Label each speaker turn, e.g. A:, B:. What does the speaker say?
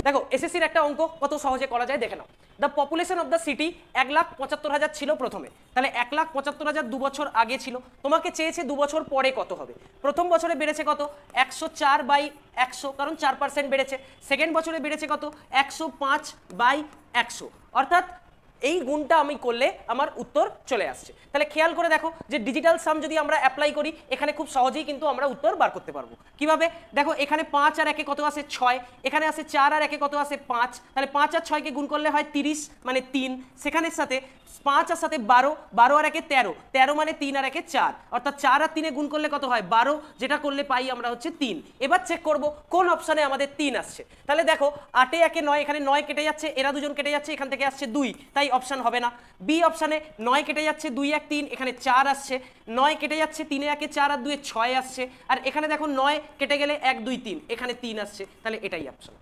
A: দেখো এসএসসির একটা অঙ্ক কত সহজে করা যায় দেখে নাও। The population of the city 1,75,000 ছিল প্রথমে, তাহলে 1,75,000 দু বছর আগে ছিল, তোমাকে চেয়েছে দু বছর পরে কত হবে। প্রথম বছরে বেড়েছে কত 104/100, কারণ 4% বেড়েছে। সেকেন্ড বছরে বেড়েছে কত 105/100, অর্থাৎ এই গুণটা আমি করলে আমার উত্তর চলে আসছে। তাহলে খেয়াল করে দেখো যে ডিজিটাল সাম যদি আমরা অ্যাপ্লাই করি এখানে খুব সহজেই কিন্তু আমরা উত্তর বার করতে পারবো। কিভাবে দেখো, এখানে 5 আর 1 কত আসে 6, এখানে আসে 4 আর 1 কত আসে 5, তাহলে 5 আর 6 কে গুণ করলে হয় 30 মানে 3, সেখানের সাথে 5 আর সাথে 12, 12 আর 1 13, 13 মানে 3 আর 1 4, অর্থাৎ 4 আর 3 গুণ করলে কত হয় 12, যেটা করলে পাই আমরা হচ্ছে 3। এবার চেক করব কোন অপশনে আমাদের 3 আসছে। তাহলে দেখো 8 এ 1 9, এখানে 9 কেটে যাচ্ছে, এরা দুজন কেটে যাচ্ছে, এখান থেকে আসছে 2, তাই অপশন হবে না। বি অপশনে 9 কেটে যাচ্ছে 2 1 3, এখানে 4 আসছে, 9 কেটে যাচ্ছে 3 এ 1 4 আর 2 6 আসছে, আর এখানে দেখো 9 কেটে গেলে 1 2 3, এখানে 3 আসছে, তাহলে এটাই অপশন।